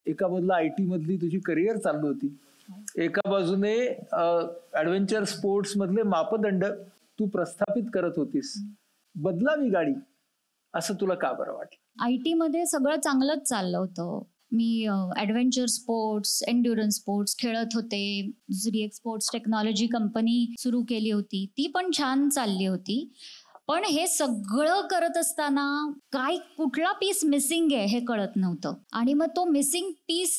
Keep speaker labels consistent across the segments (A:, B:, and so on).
A: एका बाजूला IT मधली तुझी करिअर चालू होती, एका बाजूने ऍडव्हेंचर स्पोर्ट्स मधले मापदंड तू प्रस्थापित करत होतीस. बदलावी गाडी असं तुला का बरं वाटलं?
B: IT मध्ये सगळं चांगलंच चाललं होतं. मी ऍडव्हेंचर स्पोर्ट्स, एन्ड्युरन्स स्पोर्ट्स खेळत होते. दुसरी एक स्पोर्ट्स टेक्नॉलॉजी कंपनी सुरू केली होती, ती पण छान चालली होती. पण हे सगळं करत असताना काय कुठला पीस मिसिंग आहे हे कळत नव्हतं. आणि मग तो मिसिंग पीस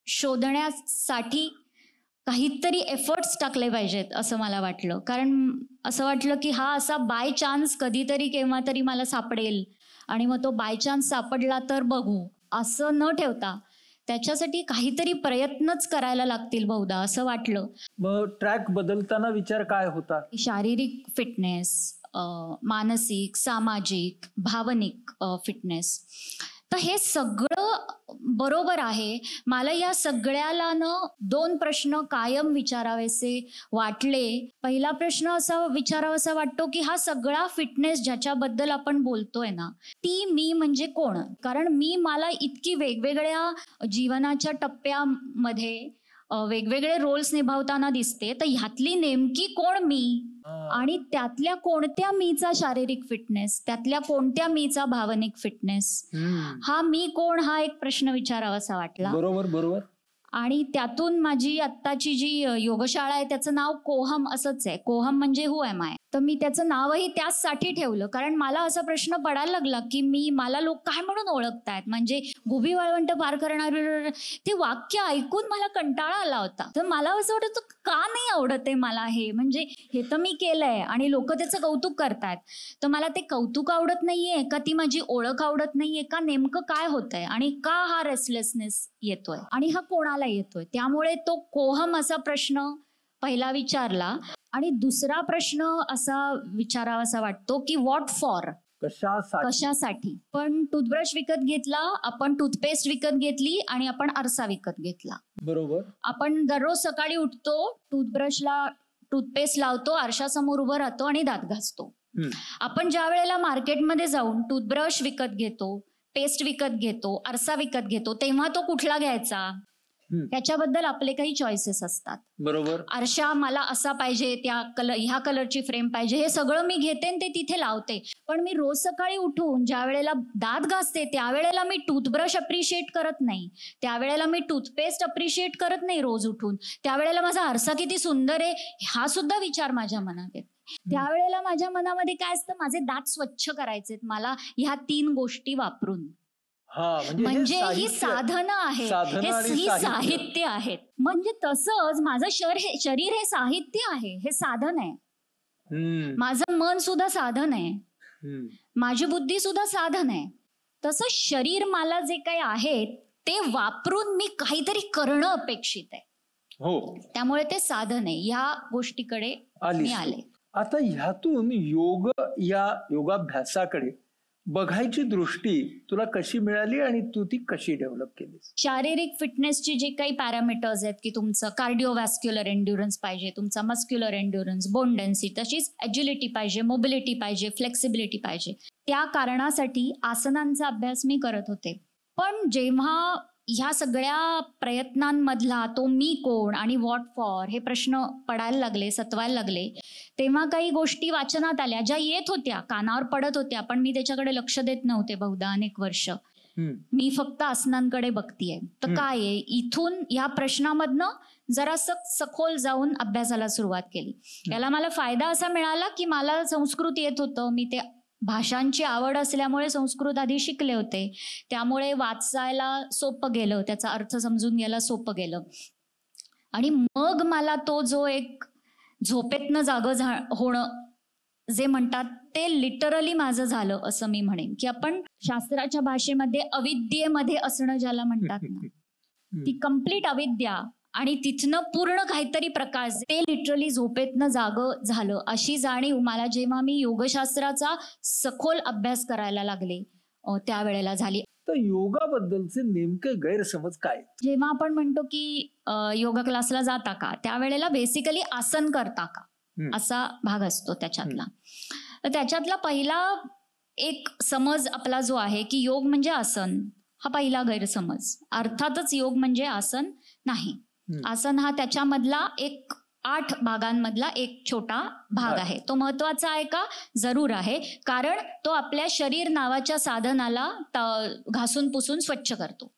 B: शोधण्यासाठी काहीतरी एफर्ट्स टाकले पाहिजेत असं मला वाटलं. कारण असं वाटलं की हा असा बाय चान्स कधीतरी केव्हा तरी मला सापडेल आणि मग तो बाय चान्स सापडला तर बघू असं न ठेवता त्याच्यासाठी काहीतरी प्रयत्नच करायला लागतील बहुधा असं वाटलं.
A: मग ट्रॅक बदलताना विचार काय होता?
B: शारीरिक फिटनेस, मानसिक, सामाजिक, भावनिक फिटनेस. तर हे सगळं बरोबर आहे. मला या सगळ्याला दोन प्रश्न कायम विचारावेसे वाटले. पहिला प्रश्न असा विचारावासा वाटतो की हा सगळा फिटनेस ज्याच्याबद्दल आपण बोलतोय ना, ती मी म्हणजे कोण? कारण मला इतकी वेगवेगळ्या जीवनाच्या टप्प्यामध्ये वेगवेगळे रोल्स निभावताना दिसते. तर ह्यातली नेमकी कोण मी? आणि त्यातल्या कोणत्या मीचा शारीरिक फिटनेस, त्यातल्या कोणत्या मीचा भावनिक फिटनेस, हा मी कोण हा एक प्रश्न विचारावासा वाटला.
A: बरोबर बरोबर.
B: आणि त्यातून माझी आत्ताची जी योगशाळा आहे त्याचं नाव कोहम असंच आहे. कोहम म्हणजे हु एम आय. तर मी त्याचं नावही त्याचसाठी ठेवलं कारण मला असा प्रश्न पडायला लागला की मला लोक काय म्हणून ओळखतायत. म्हणजे गुबी वाळवंट पार करणार ते वाक्य ऐकून मला कंटाळा आला होता. तर मला असं वाटतं का नाही आवडत आहे मला हे. म्हणजे हे तर मी केलंय आणि लोक त्याचं कौतुक करतायत. तर मला ते कौतुक आवडत नाहीये का ती माझी ओळख आवडत नाहीये का नेमकं काय होतंय आणि का हा रेस्टलेसनेस येतोय आणि हा कोणाला येतोय. त्यामुळे तो कोहम असा प्रश्न पहिला विचारला. आणि दुसरा प्रश्न असा विचारावासा वाटतो की व्हॉट फॉर, कशासाठी. पण टूथब्रश विकत घेतला, आपण टूथपेस्ट विकत घेतली आणि आपण आरसा विकत घेतला.
A: बरोबर.
B: आपण दररोज सकाळी उठतो, टूथब्रशला टूथपेस्ट लावतो, आरशासमोर उभं राहतो आणि दात घासतो. आपण ज्या वेळेला मार्केटमध्ये जाऊन टूथब्रश विकत घेतो, पेस्ट विकत घेतो, आरसा विकत घेतो, तेव्हा तो कुठला घ्यायचा त्याच्याबद्दल आपले काही चॉईसेस असतात.
A: बरोबर.
B: आरशा मला असा पाहिजे, ह्या कलरची फ्रेम पाहिजे, हे सगळं मी घेते आणि ते तिथे लावते. पण मी रोज सकाळी उठून ज्या वेळेला दात घासते त्यावेळेला मी टूथब्रश अप्रिशिएट करत नाही, त्यावेळेला मी टूथपेस्ट अप्रिशिएट करत नाही रोज उठून. त्यावेळेला माझा आरसा किती सुंदर आहे हा सुद्धा विचार माझ्या मनात येतो. त्यावेळेला माझ्या मनामध्ये काय असतं, माझे दात स्वच्छ करायचे मला ह्या 3 गोष्टी वापरून. म्हणजे ही साधनं आहेत, ही साहित्य आहेत. म्हणजे तसंच माझं शरीर हे साहित्य आहे, हे साधन आहे. माझं मन सुद्धा साधन आहे, माझी बुद्धी सुद्धा साधन आहे. तसं शरीर मला जे काही आहे ते वापरून मी काहीतरी करणं अपेक्षित आहे.
A: हो,
B: त्यामुळे ते साधन आहे. या गोष्टीकडे मी आले.
A: आता ह्यातून योगाभ्यासाकडे बघायची दृष्टी तुला कशी मिळाली आणि तू ती कशी डेव्हलप केली?
B: शारीरिक फिटनेसची जे काही पॅरामीटर्स आहेत की तुमचं कार्डिओव्हॅस्क्युलर एन्ड्युरन्स पाहिजे, तुमचा मस्क्युलर एन्ड्युरन्स, बोन डेन्सिटी, तशीच ॲजिलिटी पाहिजे, मोबिलिटी पाहिजे, फ्लेक्सिबिलिटी पाहिजे. त्या कारणासाठी आसनांचा अभ्यास मी करत होते. पण जेव्हा ह्या सगळ्या प्रयत्नांमधला तो मी कोण आणि व्हॉट फॉर हे प्रश्न पडायला लागले, सतवायला लागले, तेव्हा काही गोष्टी वाचनात आल्या ज्या येत होत्या, कानावर पडत होत्या, पण मी त्याच्याकडे लक्ष देत नव्हते बहुधा अनेक वर्ष. मी फक्त आसनांकडे बघतीये. तर काय आहे, इथून ह्या प्रश्नामधनं जरा सखोल जाऊन अभ्यासाला सुरुवात केली. याला मला फायदा असा मिळाला की मला संस्कृत येत होतं, मी ते भाषांची आवड असल्यामुळे संस्कृत आधी शिकले होते, त्यामुळे वाचायला सोपं गेलं, त्याचा अर्थ समजून घ्यायला सोपं गेलं. आणि मग मला तो जो एक झोपेतनं जागं होणं जे म्हणतात ते लिटरली माझं झालं असं मी म्हणेन. की आपण शास्त्राच्या भाषेमध्ये अविद्येमध्ये असणं ज्याला म्हणतात ना, ती कम्प्लीट अविद्या आणि तिथनं पूर्ण काहीतरी प्रकाश, ते लिटरली झोपेतनं जागं झालं अशी जाणीव मला जेव्हा मी योगशास्त्राचा सखोल अभ्यास करायला लागले त्यावेळेला झाली.
A: तर योगाबद्दलचे नेमके गैरसमज काय?
B: जेव्हा आपण म्हणतो की योगा क्लासला जाता का, त्यावेळेला बेसिकली आसन करता का असा भाग असतो त्याच्यातला. तर त्याच्यातला पहिला एक समज आपला जो आहे की योग म्हणजे आसन, हा पहिला गैरसमज. अर्थातच योग म्हणजे आसन नाही. आसन हा त्याच्यामधला एक 8 भागांमधला एक छोटा भाग आहे. तो महत्वाचा आहे का? जरूर आहे. कारण तो आपल्या शरीर नावाच्या साधनाला घासून पुसून स्वच्छ करतो.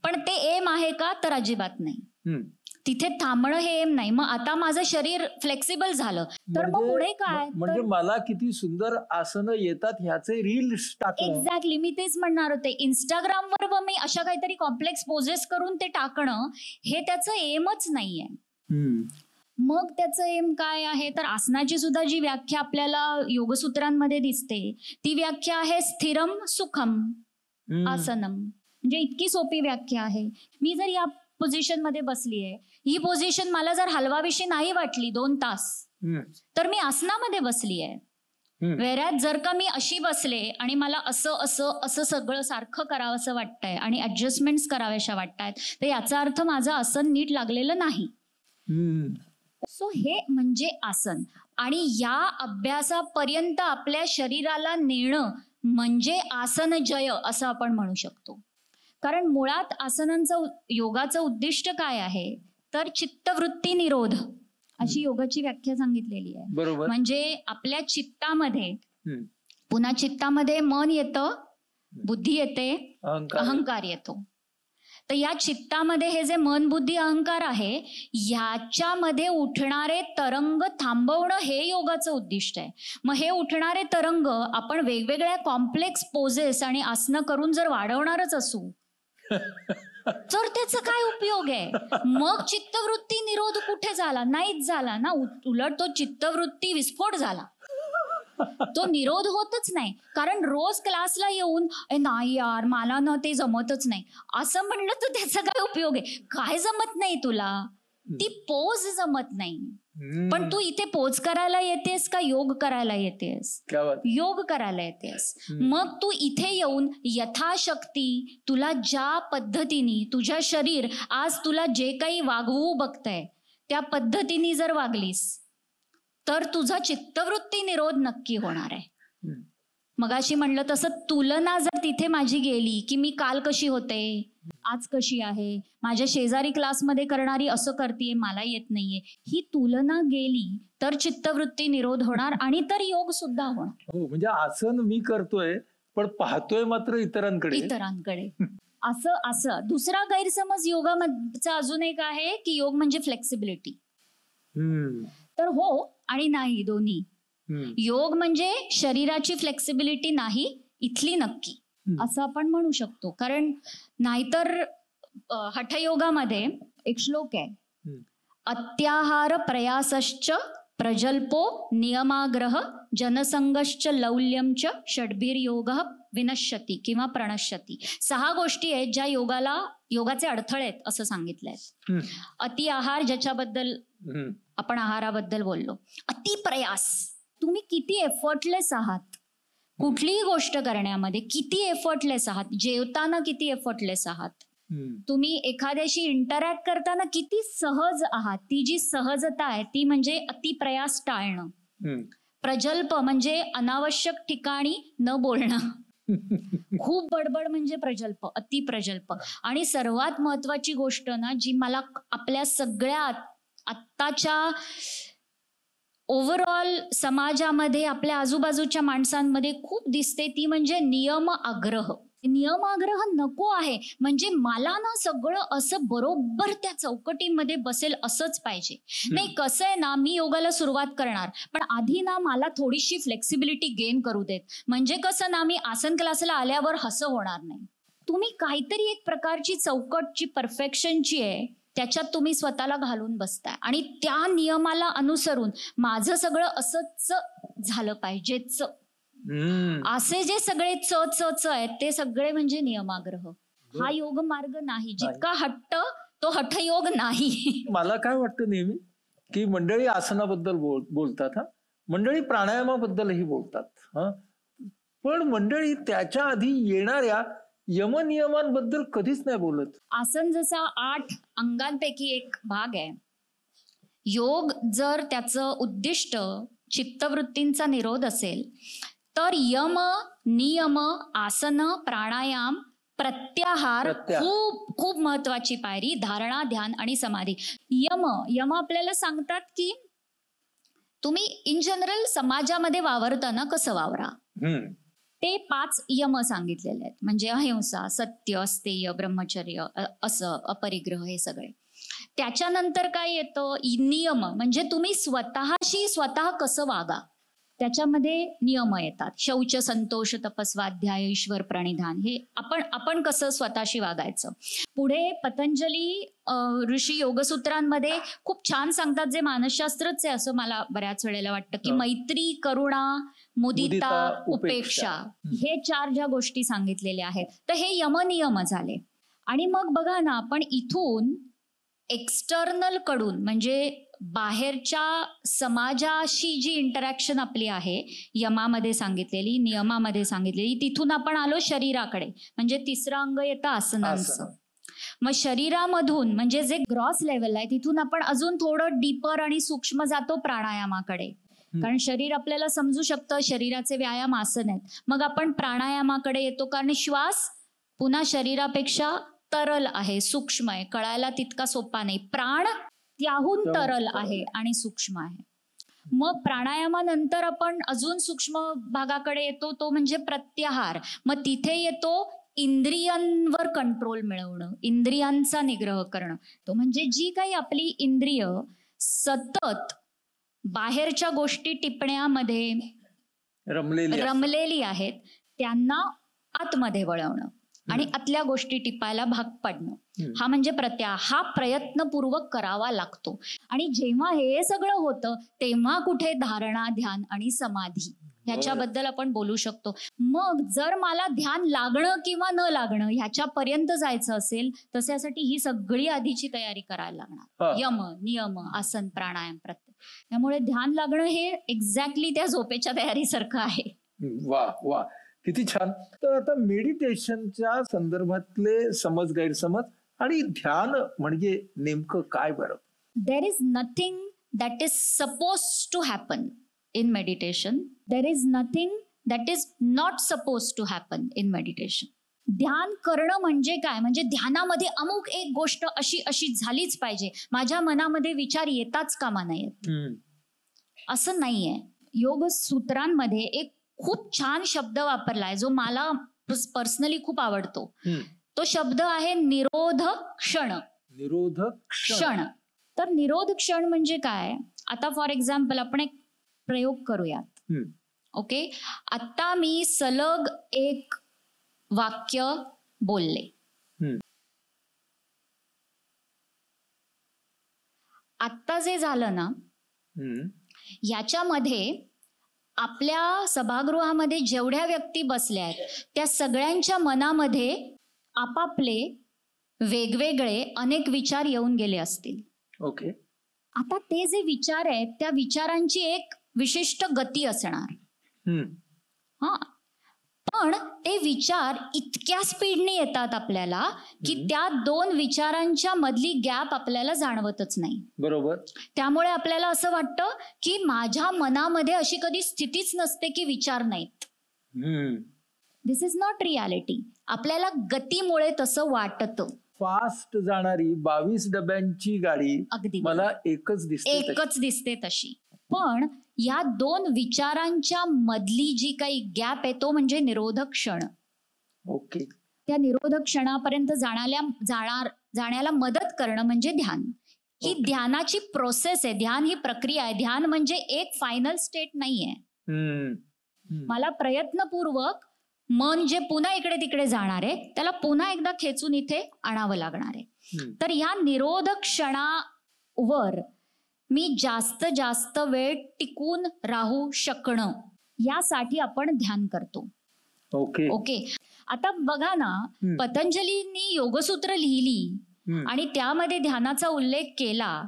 B: पण ते एम आहे का? तर अजिबात नाही. तिथे थांबणं हे एम नाही. मग आता माझं शरीर फ्लेक्सिबल झालं तर मग पुढे काय?
A: म्हणजे मला किती सुंदर आसनं येतात ह्याचे रील्स टाकणं.
B: एक्झॅक्टली, मी तेच म्हणणार होते. इंस्टाग्रामवर व मी अशा काहीतरी कॉम्प्लेक्स पोजेस करून ते टाकणं हे त्याचं एमच नाहीये. मग त्याचं एम काय आहे? तर आसनाची सुद्धा जी व्याख्या आपल्याला योगसूत्रांमध्ये दिसते ती व्याख्या आहे स्थिरम सुखम आसनम. म्हणजे इतकी सोपी व्याख्या आहे. मी जर या पोझिशन मध्ये बसलीये, ही पोझिशन मला जर हलवाविषयी नाही वाटली 2 तास, तर मी आसनामध्ये बसलीये. वेऱ्यात जर का मी अशी बसले आणि मला असं असं असं सगळं सारखं करावंसं वाटतंय आणि ऍडजस्टमेंट्स कराव्याशा वाटतायत, तर याचा अर्थ माझं आसन नीट लागलेलं नाही. सो हे म्हणजे आसन. आणि या अभ्यासापर्यंत आपल्या शरीराला नेणं म्हणजे आसन जय असं आपण म्हणू शकतो. कारण मुळात आसनांचं योगाचं उद्दिष्ट काय आहे? तर चित्तवृत्ती निरोध अशी योगाची व्याख्या सांगितलेली आहे.
A: बरोबर.
B: म्हणजे आपल्या चित्तामध्ये पुन्हा चित्तामध्ये मन येतं, बुद्धी येते, अहंकार येतो. तर या चित्तामध्ये हे जे मन, बुद्धी, अहंकार आहे ह्याच्यामध्ये उठणारे तरंग थांबवणं हे योगाचं उद्दिष्ट आहे. मग हे उठणारे तरंग आपण वेगवेगळ्या कॉम्प्लेक्स पोजेस आणि आसनं करून जर वाढवणारच असू तर त्याचा काय उपयोग आहे? मग चित्तवृत्ती निरोध कुठे झाला? नाहीच झाला ना. उलट तो चित्तवृत्ती विस्फोट झाला. तो निरोध होतच नाही. कारण रोज क्लासला येऊन नाही यार मला ना ते जमतच नाही असं म्हणलं तर त्याचा काय उपयोग आहे? काय जमत नाही तुला? ती पोज जमत नाही. पण तू इथे पोज करायला येतेस का योग करायला येतेस? योग करायला येतेस. मग तू इथे येऊन यथाशक्ती तुला ज्या पद्धतीने तुझ्या शरीर आज तुला जे काही वागवू बघतंय त्या पद्धतीने जर वागलीस तर तुझा चित्तवृत्ती निरोध नक्की होणार आहे. मगाशी म्हणलं तसं तुलना जर तिथे माझी गेली की मी काल कशी होते, आज कशी आहे, माझ्या शेजारी क्लासमध्ये करणारी असं करतीये मला येत नाहीये, ही तुलना गेली तर चित्तवृत्ती निरोध होणार आणि तर योग सुद्धा होणार.
A: हो, म्हणजे आसन मी करतोय पण पाहतोय मात्र इतरांकडे.
B: असं दुसरा गैरसमज योगाचा अजून एक आहे की योग म्हणजे फ्लेक्सिबिलिटी. तर हो आणि नाही दोन्ही. योग म्हणजे शरीराची फ्लेक्सिबिलिटी नाही, इथली नक्की असं आपण म्हणू शकतो. कारण नाहीतर हठयोगामध्ये एक श्लोक आहे, अत्याहार प्रयासश्च प्रजल्पो नियमाग्रह जनसंगश्च लौल्यंच षड्भिर्योगः विनश्यती किंवा प्रणश्यती. 6 गोष्टी आहेत ज्या योगाचे अडथळे आहेत असं सांगितलंय. अति आहार, ज्याच्याबद्दल आपण आहाराबद्दल बोललो. अति प्रयास, तुम्ही किती एफर्टलेस आहात कुठलीही गोष्ट करण्यामध्ये, किती एफर्टलेस आहात. जेवताना किती एफर्टलेस आहात, तुम्ही एखाद्याशी इंटरॅक्ट करताना किती सहज आहात. ती जी सहजता आहे ती म्हणजे अतिप्रयास टाळणं. प्रजल्प म्हणजे अनावश्यक ठिकाणी न बोलणं. खूप बडबड म्हणजे प्रजल्प, अतिप्रजल्प. आणि सर्वात महत्वाची गोष्ट ना जी मला आपल्या सगळ्या आत्ताच्या ओव्हरऑल समाजामध्ये आपल्या आजूबाजूच्या माणसांमध्ये खूप दिसते ती म्हणजे नियम आग्रह. नियमाग्रह नको आहे. म्हणजे मला ना सगळं असं बरोबर त्या चौकटीमध्ये बसेल असंच पाहिजे. नाही, कसं आहे ना, मी योगाला सुरुवात करणार पण आधी ना मला थोडीशी फ्लेक्सिबिलिटी गेन करू देत. म्हणजे कसं ना, मी आसन क्लासला आल्यावर हसं होणार नाही. तुम्ही काहीतरी एक प्रकारची चौकटची परफेक्शनची आहे त्याच्यात तुम्ही स्वतःला घालून बसताय आणि त्या नियमाला अनुसरून माझं सगळं असंच झालं पाहिजेच. असे जे सगळे च आहेत ते सगळे म्हणजे नियमाग्रह. हा योग मार्ग नाही. जितका हट्ट तो हठयोग नाही.
A: मला काय वाटतं नेहमी की मंडळी आसनाबद्दल बोलतात, हा मंडळी प्राणायामाबद्दलही बोलतात, पण मंडळी त्याच्या आधी येणाऱ्या यमनियमांबद्दल कधीच नाही बोलत.
B: आसन जसा 8 अंगांपैकी एक भाग आहे. योग जर त्याचं उद्दिष्ट चित्तवृत्तींचा निरोध असेल तर यम, नियम, आसन, प्राणायाम, प्रत्याहार खूप खूप महत्वाची पायरी. धारणा, ध्यान आणि समाधी. यम आपल्याला सांगतात की तुम्ही इन जनरल समाजामध्ये वावरताना कसं वावरा. ते 5 यम सांगितलेले आहेत. म्हणजे अहिंसा, सत्य, अस्तेय, ब्रह्मचर्य, असं अपरिग्रह, हे सगळे. त्याच्यानंतर काय येतं, नियम. म्हणजे तुम्ही स्वतःशी स्वतः कसं वागा, त्याच्यामध्ये नियम येतात. शौच, संतोष, तपस्वाध्याय, ईश्वर प्रणिधान, हे आपण कसं स्वतःशी वागायचं. पुढे पतंजली ऋषी योगसूत्रांमध्ये खूप छान सांगतात, जे मानसशास्त्रच आहे असं मला बऱ्याच वेळेला वाटतं, की मैत्री, करुणा, मुदिता, उपेक्षा, हे 4 ज्या गोष्टी सांगितलेल्या आहेत. तर हे यमनियम झाले. आणि मग बघा ना, आपण इथून एक्सटर्नल कडून, म्हणजे बाहेरच्या समाजाशी जी इंटरॅक्शन आपली आहे, यमामध्ये सांगितलेली, नियमामध्ये सांगितलेली, तिथून आपण आलो शरीराकडे. म्हणजे 3रं अंग येतं आसनांचं. मग शरीरामधून, म्हणजे जे ग्रॉस लेवल आहे, तिथून आपण अजून थोडं डीपर आणि सूक्ष्म जातो प्राणायामाकडे. कारण शरीर आपल्याला समजू शकतं, शरीराचे व्यायाम आसन आहेत. मग आपण प्राणायामाकडे येतो, कारण श्वास पुन्हा शरीरापेक्षा तरल आहे, सूक्ष्म आहे, कळायला तितका सोपा नाही. प्राण त्याहून तरल आहे आणि सूक्ष्म आहे. मग प्राणायामानंतर आपण अजून सूक्ष्म भागाकडे येतो, तो म्हणजे प्रत्याहार. मग तिथे येतो इंद्रियांवर कंट्रोल मिळवणं, इंद्रियांचा निग्रह करणं. तो म्हणजे जी काही आपली इंद्रिय सतत बाहेरच्या गोष्टी टिपण्यामध्ये रमलेली आहेत, त्यांना आतमध्ये वळवणं आणि आतल्या गोष्टी टिपायला भाग पाडणं. हा म्हणजे हा प्रयत्नपूर्वक करावा लागतो. आणि जेव्हा हे सगळं होतं, तेव्हा कुठे धारणा, ध्यान आणि समाधी, ह्याच्याबद्दल आपण बोलू शकतो. मग जर मला ध्यान लागणं किंवा न लागणं ह्याच्यापर्यंत जायचं असेल, तशासाठी ही सगळी आधीची तयारी करायला लागणार. यम, नियम, आसन, प्राणायाम, प्रत्यय. त्यामुळे ध्यान लागणं हे एक्झॅक्टली त्या झोपेच्या तयारीसारखं आहे.
A: वा वा, किती छान. तर आता मेडिटेशनच्या संदर्भातले समज, गैरसमज आणि ध्यान म्हणजे नेमकं काय बरं?
B: There is nothing that is suppose to happen in meditation. There is nothing that is not suppose to happen in meditation. ध्यान करणं म्हणजे काय, म्हणजे ध्यानामध्ये अमुक एक गोष्ट अशी झालीच पाहिजे, माझ्या मनामध्ये विचार येताच कामा नयेत, असं नाहीये. योग सूत्रांमध्ये एक खूप छान शब्द वापरलाय, जो मला पर्सनली खूप आवडतो. तो शब्द आहे निरोध क्षण.
A: निरोध क्षण.
B: तर निरोध क्षण म्हणजे काय? आता फॉर एक्झाम्पल आपण एक प्रयोग करूयात. ओके, आता मी सलग एक वाक्य बोलले. आत्ता जे झालं ना, याच्यामध्ये आपल्या सभागृहामध्ये जेवढ्या व्यक्ती बसल्या आहेत, त्या सगळ्यांच्या मनामध्ये आपापले वेगवेगळे अनेक विचार येऊन गेले असतील.
A: ओके.
B: आता ते जे विचार आहेत, त्या विचारांची एक विशिष्ट गती असणार. पण ते विचार इतक्या स्पीडने येतात आपल्याला, की त्या 2 विचारांच्या मधली गॅप आपल्याला जाणवतच नाही.
A: बरोबर.
B: त्यामुळे आपल्याला असं वाटतं की माझ्या मनामध्ये अशी कधी स्थितीच नसते की विचार नाहीत. दिस इज नॉट रियालिटी. आपल्याला गतीमुळे तसं वाटतं.
A: फास्ट जाणारी 22 डब्यांची गाडी
B: अगदी
A: मला एकच
B: दिसते तशी. पण या 2 विचारांच्या मधली जी काही गॅप आहे, तो म्हणजे निरोधक क्षण.
A: ओके.
B: त्या निरोधक क्षणापर्यंत जाण्याला मदत करणं म्हणजे ध्यान. ही ध्यानाची प्रोसेस आहे. ध्यान ही प्रक्रिया आहे. ध्यान म्हणजे एक फायनल स्टेट नाहीये. मला प्रयत्नपूर्वक मन जे पुन्हा इकडे तिकडे जाणार आहे, त्याला पुन्हा एकदा खेचून इथे आणावं लागणार आहे. तर या निरोधक क्षणावर मी जास्त वेळ टिकून राहू शकणं, यासाठी आपण ध्यान करतो. ओके. आता बघा ना, पतंजलींनी योगसूत्र लिहिली आणि त्यामध्ये ध्यानाचा उल्लेख केला.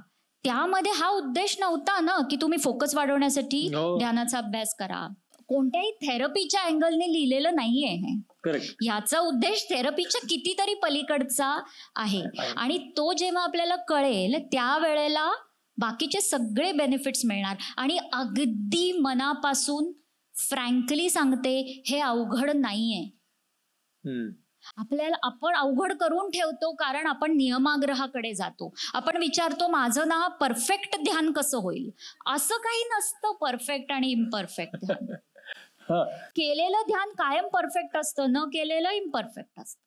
B: त्यामध्ये हा उद्देश नव्हता ना की तुम्ही फोकस वाढवण्यासाठी ध्यानाचा अभ्यास करा. कोणत्याही थेरपीच्या अँगलने लिहिलेलं नाहीये हे. याचा उद्देश थेरपीच्या कितीतरी पलीकडचा आहे. आणि तो जेव्हा आपल्याला कळेल, त्यावेळेला बाकीचे सगळे बेनिफिट्स मिळणार. आणि अगदी मनापासून फ्रँकली सांगते, हे अवघड नाहीये. आपल्याला आपण अवघड करून ठेवतो कारण आपण नियमाग्रहाकडे जातो. आपण विचारतो माझं ना परफेक्ट ध्यान कसं होईल. असं काही नसतं परफेक्ट आणि इम्परफेक्ट ध्यान. केलेलं ध्यान कायम परफेक्ट असतं, न केलेलं इम्परफेक्ट असतं.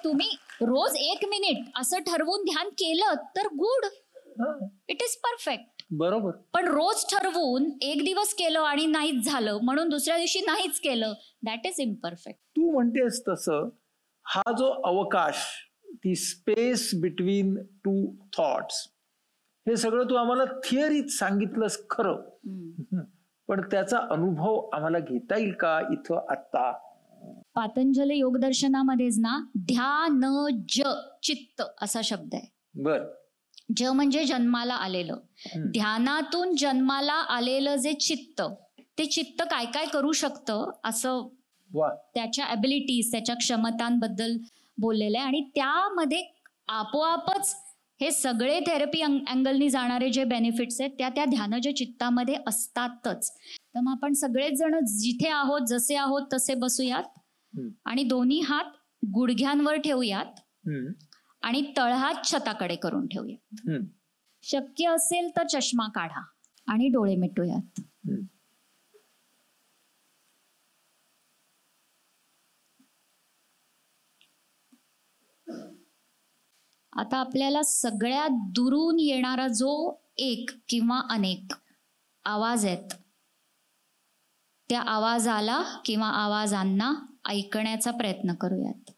B: तुम्ही रोज 1 मिनिट असं ठरवून ध्यान केलं तर गुड, इट इज परफेक्ट.
A: बरोबर. पण
B: रोज ठरवून 1 दिवस केलं आणि नाहीच झालं म्हणून दुसऱ्या दिवशी नाहीच केलं, दॅट इज इम्परफेक्ट.
A: तू म्हणतेस तसं हा जो अवकाश, ती स्पेस बिटवीन टू थॉट्स, हे सगळं तू आम्हाला थिअरीत सांगितलंस खरं, पण त्याचा अनुभव आम्हाला घेता येईल का इथं आत्ता?
B: पातंजली योगदर्शनामध्येच ना ध्यान ज चित्त असा शब्द आहे.
A: बर.
B: ज म्हणजे जन्माला आलेलं. ध्यानातून जन्माला आलेलं जे चित्त, ते चित्त काय काय करू शकतं असं त्याच्या ॲबिलिटीज, त्याच्या क्षमतांबद्दल बोललेलं आहे. आणि त्यामध्ये आपोआपच हे सगळे थेरपी अँगलनी जाणारे जे बेनिफिट्स आहेत त्या ध्यानज चित्तामध्ये असतातच. तर मग आपण सगळेच जण जिथे आहोत, जसे आहोत तसे बसूयात आणि दोन्ही हात गुडघ्यांवर ठेवूयात आणि तळहात छताकडे करून ठेवूयात. शक्य असेल तर चष्मा काढा आणि डोळे मिटूयात. आता आपल्याला सगळ्यात दुरून येणारा जो एक किंवा अनेक आवाज आहेत, त्या आवाजाला किंवा आवाजांना ऐकण्याचा प्रयत्न करूयात.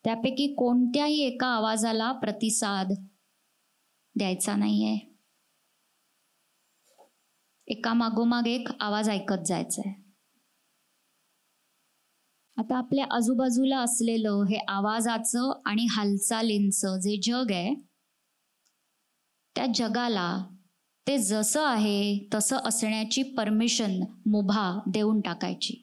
B: त्यापैकी कोणत्याही एका आवाजाला प्रतिसाद द्यायचा नाहीये. एका मागोमाग एक आवाज ऐकत जायचंय. आता आपल्या आजूबाजूला असलेलं हे आवाजाचं आणि हालचालींचं जे जग आहे, त्या जगाला ते जसं आहे तसं असण्याची परमिशन, मुभा देऊन टाकायची.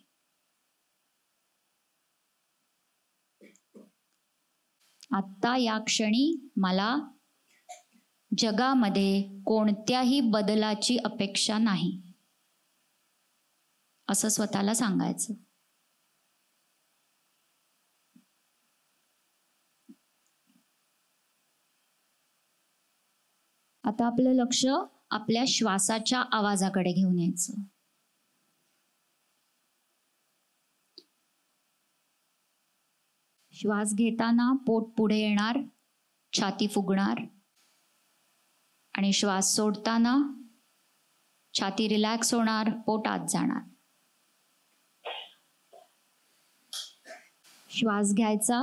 B: आत्ता या क्षणी मला जगामध्ये कोणत्याही बदलाची अपेक्षा नाही, असं स्वतःला सांगायचं. आता आपलं लक्ष आपल्या श्वासाच्या आवाजाकडे घेऊन यायचं. श्वास घेताना पोट पुढे येणार, छाती फुगणार, आणि श्वास सोडताना छाती रिलॅक्स होणार, पोट आत जाणार. श्वास घ्यायचा,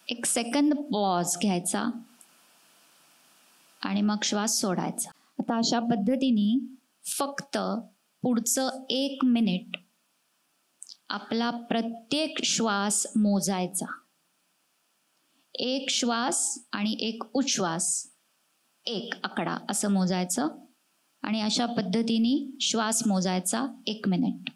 B: 1 सेकंद पॉज घ्यायचा आणि मग श्वास सोडायचा. आता अशा पद्धतीने फक्त पुढचं 1 मिनिट आपला प्रत्येक श्वास मोजायचा. 1 श्वास आणि 1 उच्छ्वास, 1 आकडा असं मोजायचं आणि अशा पद्धतीने श्वास मोजायचा 1 मिनिट.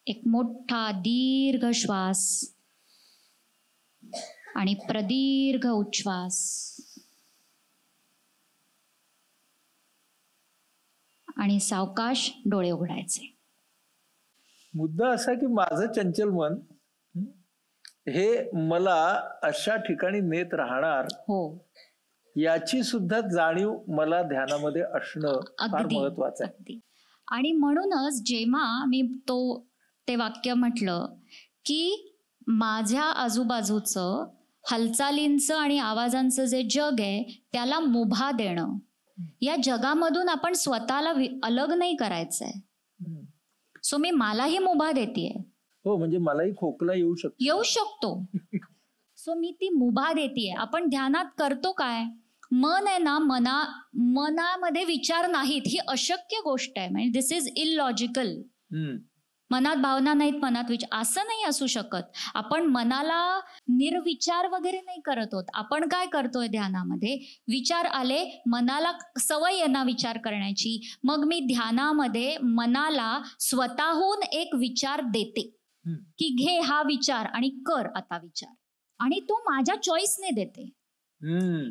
B: एक मोठा दीर्घ श्वास आणि प्रदीर्घ उच्छ्वास. आणि सावकाश डोळे उघडायचे.
A: मुद्दा असा की माझं चंचल मन हे मला अशा ठिकाणी नेत राहणार,
B: हो,
A: याची सुद्धा जाणीव मला ध्यानामध्ये असणं फार महत्वाचं आहे.
B: आणि म्हणूनच जेव्हा मी ते वाक्य म्हटलं की माझ्या आजूबाजूचं हालचालींचं आणि आवाजांचं जे जग आहे त्याला मुभा देणं, या जगामधून आपण स्वतःला अलग नाही करायचंय. सो मी मलाही मुभा देतेय.
A: हो, म्हणजे मलाही खोकला येऊ शकतो.
B: सो मी ती मुभा देतेय. आपण ध्यानात करतो काय, मन आहे ना, मनामध्ये विचार नाहीत, ही अशक्य गोष्ट आहे. म्हणजे दिस इज इलॉजिकल. मनात भावना नाहीत, मनात विचार, असं नाही असू शकत. आपण मनाला निर्विचार वगैरे नाही करत आहोत. आपण काय करतोय ध्यानामध्ये, विचार आले, मनाला सवय आहे ना विचार करण्याची, मग मी ध्यानामध्ये मनाला स्वतःहून एक विचार देते की घे हा विचार आणि कर आता विचार, आणि तो माझ्या चॉईसने देते.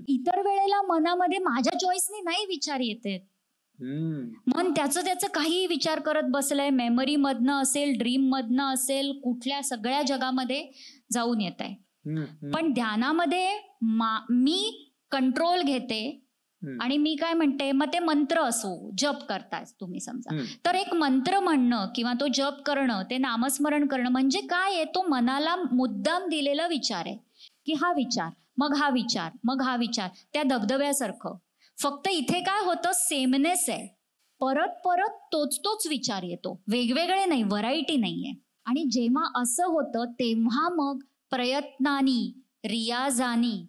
B: इतर वेळेला मनामध्ये माझ्या चॉईसने नाही विचार येते. मन त्याचं काही विचार करत बसलंय, मेमरी मधनं असेल, ड्रीम मधनं असेल, कुठल्या सगळ्या जगामध्ये जाऊन येत आहे. पण ध्यानामध्ये मी कंट्रोल घेते आणि मी काय म्हणते, मग ते मंत्र असो, जप करताय तुम्ही समजा, तर एक मंत्र म्हणणं किंवा तो जप करणं, ते नामस्मरण करणं म्हणजे काय आहे, तो मनाला मुद्दाम दिलेला विचार आहे की हा विचार, मग हा विचार, मग हा विचार, त्या धबधब्यासारखं. फक्त इथे काय होतं, सेमनेस आहे, परत परत तोच विचार येतो, वेगवेगळे नाही, व्हरायटी नाहीये. आणि जेव्हा असं होतं तेव्हा मग प्रयत्नानी, रियाजानी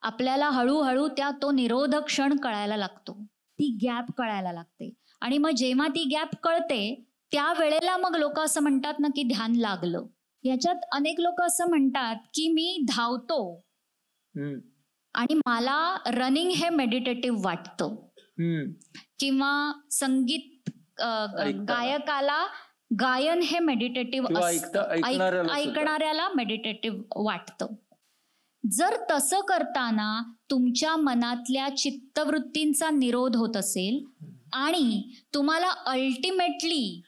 B: आपल्याला हळूहळू तो निरोधक क्षण कळायला लागतो, ती गॅप कळायला लागते. आणि मग जेव्हा ती गॅप कळते त्या वेळेला मग लोक असं म्हणतात ना की ध्यान लागलं. याच्यात अनेक लोक असं म्हणतात की मी धावतो आणि मला रनिंग हे मेडिटेटिव्ह वाटतं, किंवा संगीत गायकाला गायन हे मेडिटेटिव्ह असतं, ऐकणाऱ्याला मेडिटेटिव्ह वाटतं. जर तसं करताना तुमच्या मनातल्या चित्तवृत्तींचा निरोध होत असेल आणि तुम्हाला अल्टिमेटली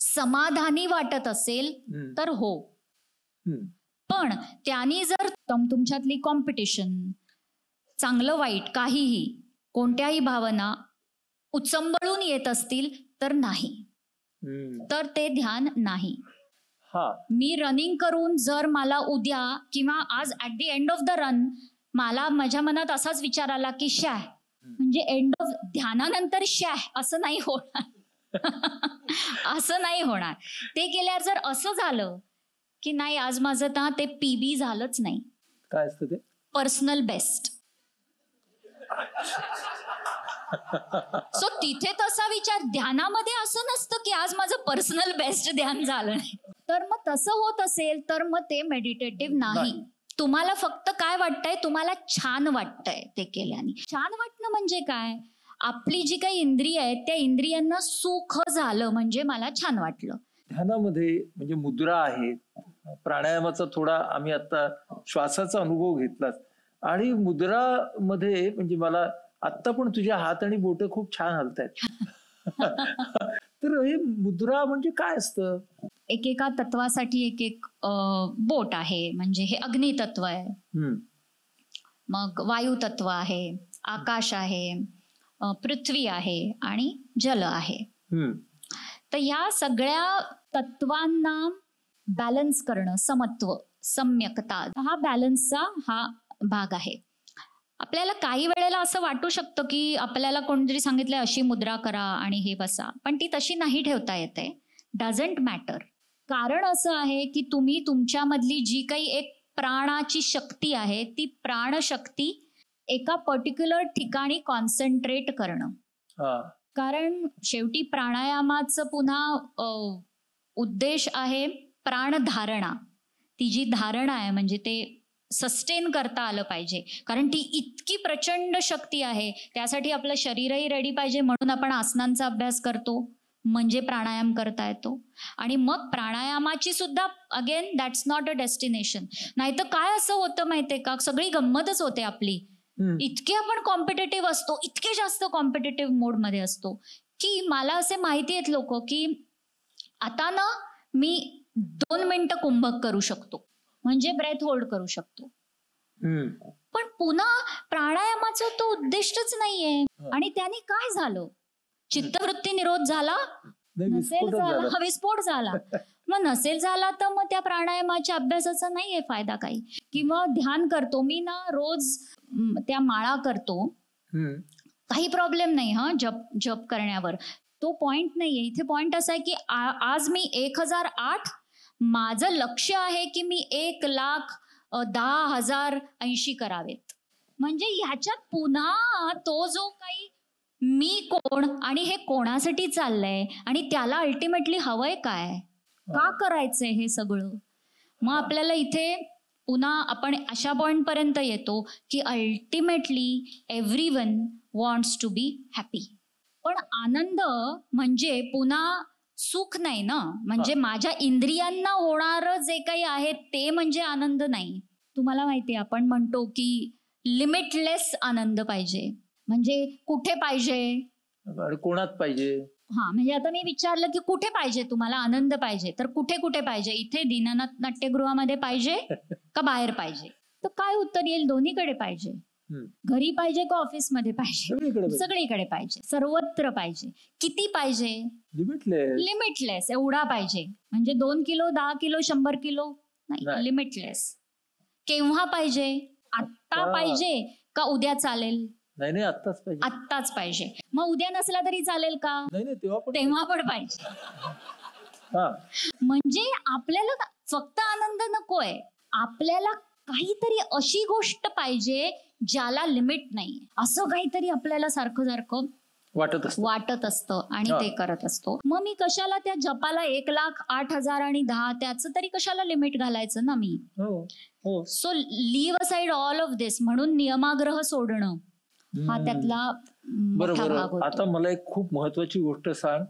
B: समाधानी वाटत असेल तर हो. पण त्यांनी जर तुमच्यातली कॉम्पिटिशन, चांगलं वाईट काहीही, कोणत्याही भावना उचंबळून येत असतील तर नाही, तर ते ध्यान नाही. मी रनिंग करून जर मला उद्या किंवा आज at the end of the run मला माझ्या मनात असाच विचार आला की शॅह, म्हणजे एंड ऑफ ध्यानानंतर शॅह असं नाही होणार. असं नाही होणार. ते केल्यावर जर असं झालं की नाही आज माझं ते पीबी झालंच नाही,
A: काय असतं ते, पर्सनल बेस्ट.
B: सो तिथे तसा विचार, ध्यानामध्ये असं नसतं की आज माझं पर्सनल बेस्ट ध्यान झालं नाही. तर मग तसं होत असेल तर मग ते मेडिटेटिव्ह नाही. तुम्हाला फक्त काय वाटतंय, तुम्हाला छान वाटतंय ते केल्याने. छान वाटणं म्हणजे काय, आपली जी काही इंद्रिय आहेत त्या इंद्रियांना सुख झालं म्हणजे मला छान वाटलं.
A: ध्यानामध्ये म्हणजे मुद्रा आहे, प्राणायामाचा थोडा आम्ही आता श्वासाचा अनुभव घेतलाच, आणि मुद्रा मध्ये म्हणजे मला आता पण तुझ्या हात आणि बोट खूप छान हलतायत. तर हे मुद्रा म्हणजे काय असतं?
B: एकेका तत्वासाठी एक बोट आहे, म्हणजे हे अग्नी तत्व आहे, मग वायू तत्व आहे, आकाश आहे, पृथ्वी आहे आणि जल आहे. तर या सगळ्या तत्वांना बॅलन्स करणं, समत्व, सम्यकता, हा बॅलन्सचा हा भाग आहे. आपल्याला काही वेळेला असं वाटू शकतं की आपल्याला कोणतरी सांगितलंय अशी मुद्रा करा आणि हे बसा, पण ती तशी नाही ठेवता येते. Doesn't matter. कारण असं आहे की तुम्ही तुमच्यामधली जी काही एक प्राणाची शक्ती आहे ती प्राणशक्ती एका पर्टिक्युलर ठिकाणी कॉन्सन्ट्रेट करणं. कारण शेवटी प्राणायामाचं पुन्हा उद्देश आहे प्राणधारणा. ती जी धारणा आहे म्हणजे ते सस्टेन करता आलं पाहिजे, कारण ती इतकी प्रचंड शक्ती आहे. त्यासाठी आपलं शरीरही रेडी पाहिजे, म्हणून आपण आसनांचा अभ्यास करतो, म्हणजे प्राणायाम करता येतो. आणि मग प्राणायामाची सुद्धा again that's not a destination. नाही तर काय असं होतं माहितीये का, सगळी गंमतच होते आपली. इतके आपण कॉम्पिटेटिव्ह असतो, इतके जास्त कॉम्पिटेटिव्ह मोडमध्ये असतो की मला असे माहिती आहेत लोक की आता ना मी 2 मिनिटं कुंभक करू शकतो, म्हणजे ब्रेथ होल्ड करू शकतो. पण पुन्हा प्राणायामाचा तो उद्दिष्टच नाहीये. आणि त्याने काय झालं, चित्तवृत्ती निरोध झाला, नसेल झाला, विस्फोट झाला. मग नसेल झाला तर मग त्या प्राणायामाच्या अभ्यासाचा नाहीये फायदा काही. किंवा ध्यान करतो मी ना, रोज त्या माळा करतो, काही प्रॉब्लेम नाही जप करण्यावर, तो पॉइंट नाहीये. इथे पॉइंट असा आहे की आज मी 1008, माझं लक्ष आहे की मी 1,10,080 करावेत. म्हणजे ह्याच्यात पुन्हा तो जो काही मी कोण आणि हे कोणासाठी चाललंय आणि त्याला अल्टिमेटली हवंय काय, का करायचंय हे सगळं. मग आपल्याला इथे पुन्हा आपण अशा पॉइंट पर्यंत येतो की ultimately everyone wants to be happy. पण आनंद म्हणजे पुन्हा सुख नाही ना, म्हणजे माझ्या इंद्रियांना होणारं जे काही आहे ते म्हणजे आनंद नाही. तुम्हाला माहितीये आपण म्हणतो की लिमिटलेस आनंद पाहिजे. म्हणजे कुठे पाहिजे
A: आणि कोणात पाहिजे.
B: हा, म्हणजे आता मी विचारलं की कुठे पाहिजे तुम्हाला आनंद पाहिजे, तर कुठे कुठे पाहिजे, इथे दीनानाथ नाट्यगृहामध्ये पाहिजे का बाहेर पाहिजे, तर काय उत्तर येईल, दोन्हीकडे पाहिजे. घरी पाहिजे का ऑफिसमध्ये पाहिजे, सगळीकडे पाहिजे, सर्वत्र पाहिजे. किती पाहिजे, लिमिटलेस एवढा पाहिजे. म्हणजे 2 किलो 10 किलो 100 किलो नाही, लिमिटलेस. केव्हा पाहिजे, आत्ता पाहिजे का उद्या चालेल,
A: नाही आत्ताच पाहिजे,
B: आत्ताच पाहिजे. मग उद्या नसला तरी चालेल का,
A: नाही
B: तेव्हा पण पाहिजे. म्हणजे आपल्याला फक्त आनंद नकोय, आपल्याला काहीतरी अशी गोष्ट पाहिजे ज्याला लिमिट नाही, असं काहीतरी आपल्याला सारखं सारखं वाटत असतं आणि ते करत असतो. मग मी कशाला त्या जपाला 1,08,000 आणि 10 त्याचं तरी कशाला लिमिट घालायचं ना मी. So leave aside all of this. म्हणून नियमाग्रह सोडणं हा त्यातला मोठा भाग होतो.
A: आता मला एक खूप महत्वाची गोष्ट सांग,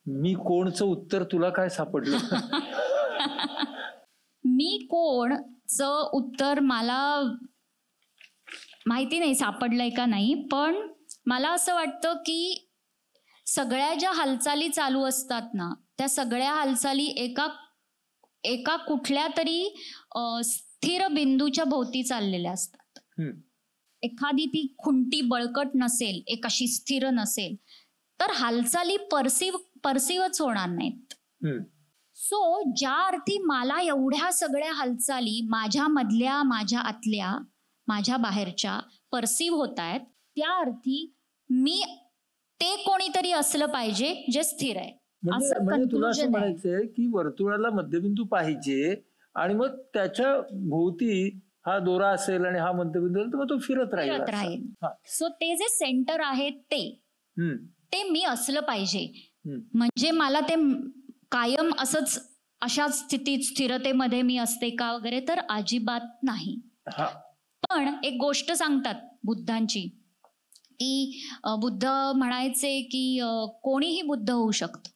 A: मी कोणचं उत्तर तुला काय सापडलं?
B: मी कोणचं उत्तर मला माहिती नाही सापडलंय का नाही, पण मला असं वाटतं की सगळ्या ज्या हालचाली चालू असतात ना, त्या सगळ्या हालचाली एका कुठल्या तरी स्थिर बिंदूच्या भोवती चाललेल्या असतात. एखादी ती खुंटी बळकट नसेल, एक अशी स्थिर नसेल, तर हालचाली परसिवच होणार नाहीत. सो ज्या अर्थी मला एवढ्या सगळ्या हालचाली माझ्या मधल्या, माझ्या आतल्या, माझ्या बाहेरच्या परसिव्ह होत आहेत, त्या अर्थी मी ते कोणीतरी असलं पाहिजे जे स्थिर आहे.
A: म्हणजे तुला असं म्हणायचंय की वर्तुळाला मध्यबिंदू पाहिजे आणि मग त्याच्या भोवती हा दोरा असेल आणि हा मध्यबिंदू तर मग तो फिरत राहील.
B: सो ते जे सेंटर आहे ते मी असलं पाहिजे. म्हणजे मला ते कायम असंच अशा स्थितीत स्थिरतेमध्ये मी असते का वगैरे तर अजिबात नाही. पण एक गोष्ट सांगतात बुद्धांची की बुद्ध म्हणायचे की कोणीही बुद्ध होऊ शकतं.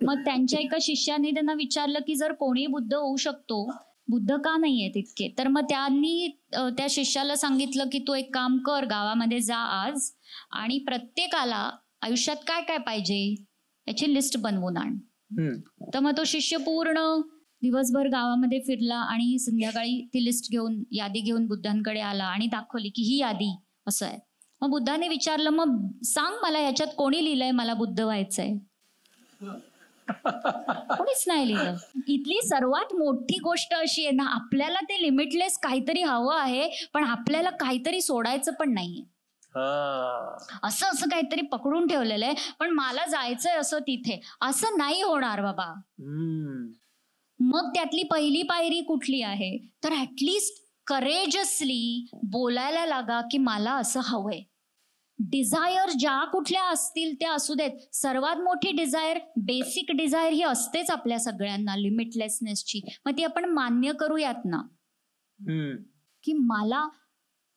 B: मग त्यांच्या एका शिष्याने त्यांना विचारलं की जर कोणी बुद्ध होऊ शकतो, बुद्ध का नाहीये तितके, तर मग त्यांनी त्या शिष्याला सांगितलं की तू एक काम कर, गावामध्ये जा आज आणि प्रत्येकाला आयुष्यात काय काय पाहिजे याची लिस्ट बनवून आण. तर मग तो शिष्य पूर्ण दिवसभर गावामध्ये फिरला आणि संध्याकाळी ती लिस्ट घेऊन, यादी घेऊन बुद्धांकडे आला आणि दाखवली की ही यादी असं आहे. मग बुद्धाने विचारलं, मग सांग मला याच्यात कोणी लिहिलंय मला बुद्ध व्हायचंय? कोणीच नाही लिहिलं. इथली सर्वात मोठी गोष्ट अशी आहे ना, आपल्याला ते लिमिटलेस काहीतरी हवं आहे, पण आपल्याला काहीतरी सोडायचं पण नाहीये. असं काहीतरी पकडून ठेवलेलं आहे, पण मला जायचंय असं तिथे, असं नाही होणार बाबा. मग त्यातली पहिली पायरी कुठली आहे, तर ऍटलिस्ट करेजसली बोलायला लागा की मला असं हवंय. डिझायर ज्या कुठल्या असतील त्या असू देत. सर्वात मोठी डिझायर, बेसिक डिझायर ही असतेच आपल्या सगळ्यांना, लिमिटलेसनेसची. मग ती आपण मान्य करूयात ना की मला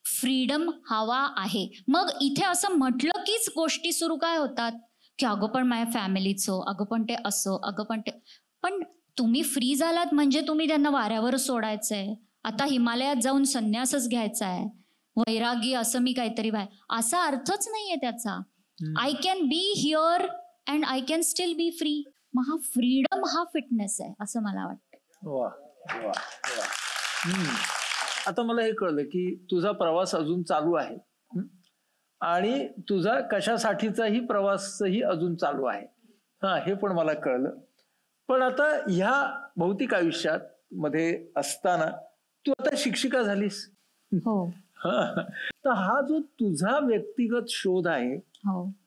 B: फ्रीडम हवा आहे. मग इथे असं म्हटलं कीच गोष्टी सुरू काय होतात की अगं पण माझ्या फॅमिलीचं, अगं पण ते असं, अगं पण ते. पण तुम्ही फ्री झालात म्हणजे तुम्ही त्यांना वाऱ्यावरच सोडायचंय. आता हिमालयात जाऊन संन्यासच घ्यायचा आहे, वैरागी असं मी काहीतरी असा अर्थच नाहीये त्याचा. I can be here and I can still B free. मग हा फ्रीडम हा फिटनेस आहे असं मला वाटतं.
A: आता मला हे कळलं की तुझा प्रवास अजून चालू आहे आणि तुझा कशासाठीचाही प्रवासही अजून चालू आहे. हे पण मला कळलं. पण आता ह्या भौतिक आयुष्यात मध्ये असताना तू आता शिक्षिका झालीस.
B: हो.
A: तर हा जो तुझा व्यक्तिगत शोध आहे,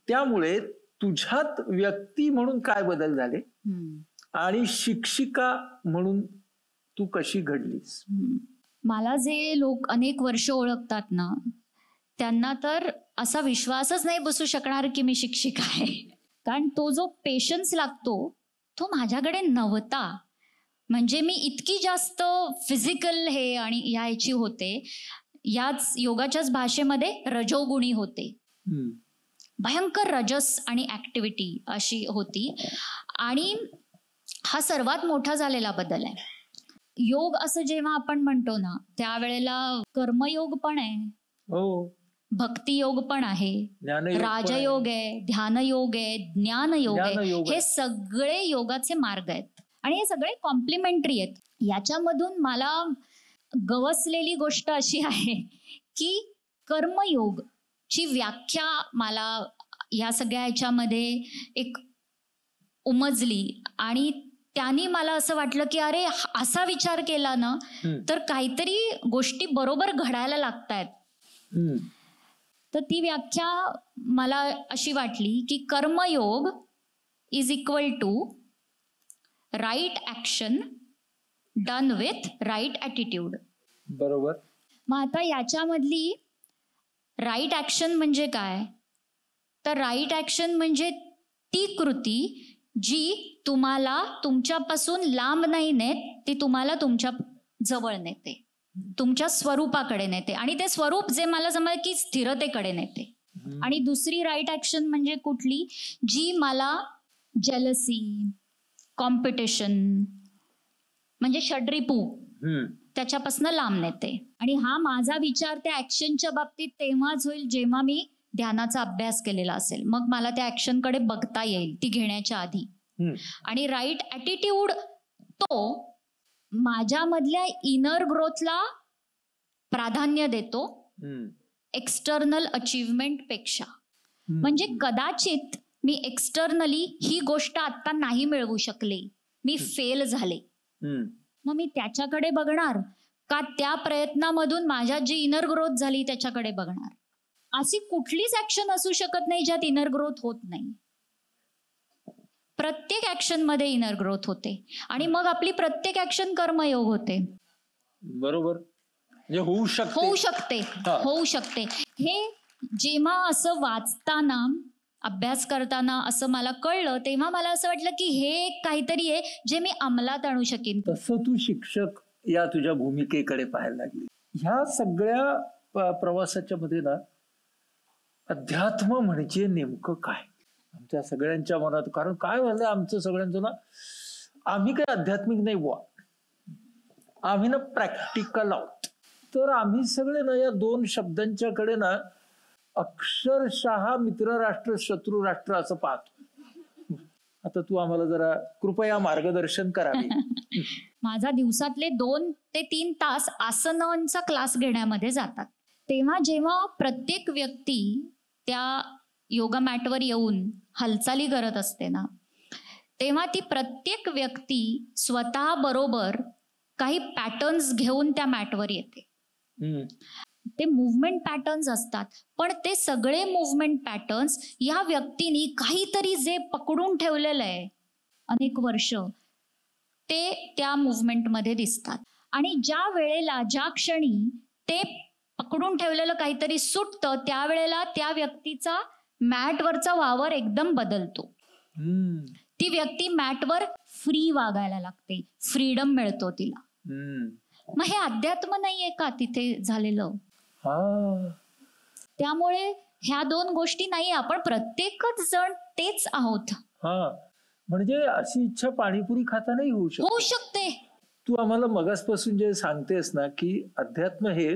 A: त्यामुळे तुझ्यात व्यक्ती म्हणून काय बदल झाले आणि शिक्षिका म्हणून तू कशी घडलीस?
B: मला जे लोक अनेक वर्ष ओळखतात ना, त्यांना तर असा विश्वासच नाही बसू शकणार की मी शिक्षिका आहे. कारण तो जो पेशन्स लागतो तो माझ्याकडे नव्हता. म्हणजे मी इतकी जास्त फिजिकल हे आणि याची होते, याच योगाच्याच भाषेमध्ये रजोगुणी होते. भयंकर रजस आणि ऍक्टिव्हिटी अशी होती. आणि हा सर्वात मोठा झालेला बदल आहे. योग असं जेव्हा आपण म्हणतो ना, त्यावेळेला कर्मयोग पण आहे,
A: हो,
B: भक्ती योग पण आहे, राजयोग आहे, ध्यानयोग आहे, ज्ञानयोग आहे. हे सगळे योगाचे मार्ग आहेत आणि हे सगळे कॉम्प्लिमेंटरी आहेत. याच्यामधून मला गवसलेली गोष्ट अशी आहे की कर्मयोग ची व्याख्या मला या सगळ्या ह्याच्यामध्ये एक उमजली आणि त्यांनी मला असं वाटलं की अरे असा विचार केला ना तर काहीतरी गोष्टी बरोबर घडायला लागतायत. तर ती व्याख्या मला अशी वाटली की karmayoga is equal to right action done with right attitude.
A: बरोबर.
B: मग आता याच्यामधली राईट ऍक्शन म्हणजे काय, तर राईट ऍक्शन म्हणजे ती कृती जी तुम्हाला तुमच्यापासून लांब नाही नेत, ती तुम्हाला तुमच्या जवळ नेते, तुमच्या स्वरूपाकडे नेते. आणि ते स्वरूप जे मला समजलं की स्थिरतेकडे नेते. आणि दुसरी राईट ऍक्शन म्हणजे कुठली, जी मला जेलसी, कॉम्पिटिशन म्हणजे षड्रिपू त्याच्यापासून लांब नेते. आणि हा माझा विचार त्या ऍक्शनच्या बाबतीत तेव्हाच होईल जेव्हा मी ध्यानाचा अभ्यास केलेला असेल. मग मला त्या ऍक्शनकडे बघता येईल ती घेण्याच्या आधी. आणि राईट ॲटिट्यूड तो माझ्यामधल्या इनर ग्रोथला प्राधान्य देतो एक्सटर्नल अचीवमेंट पेक्षा. म्हणजे कदाचित मी एक्सटर्नली ही गोष्ट आता नाही मिळवू शकले, मी फेल झाले, मग मी त्याच्याकडे बघणार का त्या प्रयत्नामधून माझ्यात जी इनर ग्रोथ झाली त्याच्याकडे बघणार. अशी कुठलीच ऍक्शन असू शकत नाही ज्यात इनर ग्रोथ होत नाही. प्रत्येक ऍक्शन मध्ये इनर ग्रोथ होते आणि मग आपली प्रत्येक ऍक्शन कर्मयोग होते.
A: बरोबर. होऊ शकते. हे जेव्हा असं वाचताना अभ्यास करताना असं मला कळलं तेव्हा मला असं वाटलं की हे काहीतरी आहे जे मी अंमलात आणू शकेन. तसं तू शिक्षक या तुझ्या भूमिकेकडे पाहायला लागली. ह्या सगळ्या प्रवासाच्या मध्ये ना अध्यात्म म्हणजे नेमकं काय आमच्या सगळ्यांच्या मनात. कारण काय झालं आमचं सगळ्यांचं ना, आम्ही काही आध्यात्मिक नाही बुवा, आम्ही ना प्रॅक्टिकल आहोत. तर आम्ही सगळे ना या दोन शब्दांच्याकडे ना अक्षरशः मित्रराष्ट्र शत्रू राष्ट्र असं पाहतो. आता तू आम्हाला जरा कृपया मार्गदर्शन करावे.
B: माझा दिवसातले 2 ते 3 तास आसनांचा क्लास घेण्यामध्ये जातात. तेव्हा जेव्हा प्रत्येक व्यक्ती त्या योगा मॅटवर येऊन हालचाली करत असते ना, तेव्हा ती प्रत्येक व्यक्ती स्वतः बरोबर काही पॅटर्न्स घेऊन त्या मॅटवर येते. ते मुवमेंट पॅटर्न्स असतात, पण ते सगळे मुवमेंट पॅटर्न्स या व्यक्तीने काहीतरी जे पकडून ठेवलेलं आहे अनेक वर्ष, ते त्या मुवमेंटमध्ये दिसतात. आणि ज्या वेळेला ज्या क्षणी ते पकडून ठेवलेलं काहीतरी सुटतं त्यावेळेला त्या व्यक्तीचा मॅटवरचा वावर एकदम बदलतो. ती व्यक्ती मॅटवर फ्री वागायला लागते, फ्रीडम मिळतो तिला. मग हे अध्यात्म नाहीये का तिथे झालेलं? त्यामुळे ह्या 2 गोष्टी नाही, आपण प्रत्येकच जण तेच आहोत.
A: म्हणजे अशी इच्छा पाणीपुरी खाता नाही होऊ
B: शकते.
A: तू आम्हाला मगासपासून जे सांगतेस ना की अध्यात्म हे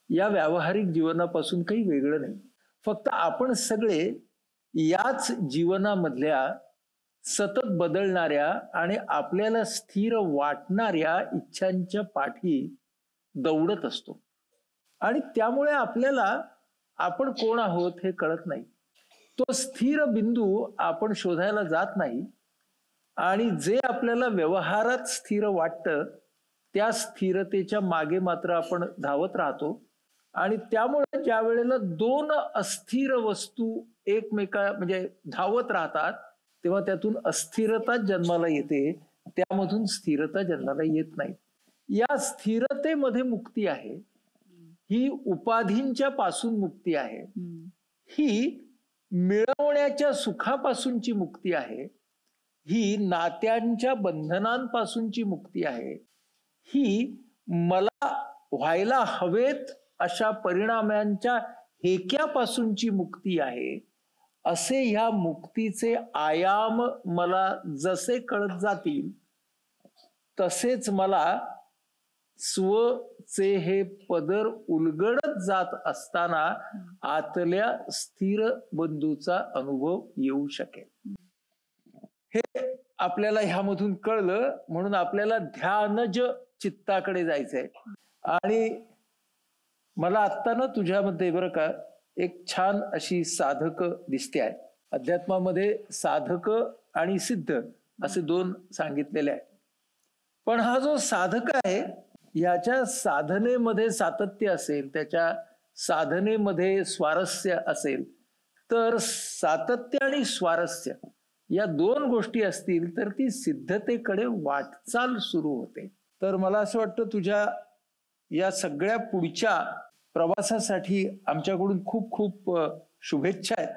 A: या व्यावहारिक जीवनापासून काही वेगळं नाही. फक्त आपण सगळे याच जीवनामधल्या सतत बदलणाऱ्या आणि आपल्याला स्थिर वाटणाऱ्या इच्छांच्या पाठी दौडत असतो. आणि त्यामुळे आपल्याला आपण कोण आहोत हे कळत नाही. तो स्थिर बिंदू आपण शोधायला जात नाही आणि जे आपल्याला व्यवहारात स्थिर वाटतं त्या स्थिरतेच्या मागे मात्र आपण धावत राहतो. आणि त्यामुळे ज्या वेळेला 2 अस्थिर वस्तू म्हणजे धावत राहतात तेव्हा त्यातून अस्थिरता जन्माला येते, त्यामधून स्थिरता जन्माला येत नाही. या स्थिरतेमध्ये मुक्ती आहे ही उपाधींच्या पासून मुक्ती आहे, ही मिळवण्याच्या सुखापासूनची मुक्ती आहे, ही नात्यांच्या बंधनांपासूनची मुक्ती आहे, ही मला व्हायला हवेत अशा परिणामांच्या हेक्यापासूनची मुक्ती आहे. असे ह्या मुक्तीचे आयाम मला जसे कळत जातील तसेच मला स्वचे हे पदर उलगडत जात असताना आतल्या स्थिर बंधूचा अनुभव येऊ शकेल. हे आपल्याला ह्यामधून कळलं म्हणून आपल्याला ध्यानज चित्ताकडे जायचंय. आणि मला आत्ता ना तुझ्यामध्ये बरं का एक छान अशी साधक दिसते आहे. अध्यात्मामध्ये साधक आणि सिद्ध असे दोन सांगितलेले आहे. पण हा जो साधक आहे याच्या साधनेमध्ये सातत्य असेल, त्याच्या साधनेमध्ये स्वारस्य असेल, तर सातत्य आणि स्वारस्य या दोन गोष्टी असतील तर ती सिद्धतेकडे वाटचाल सुरू होते. तर मला असं वाटतं तुझ्या या सगळ्या पुढच्या प्रवासासाठी आमच्याकडून खूप खूप शुभेच्छा आहेत.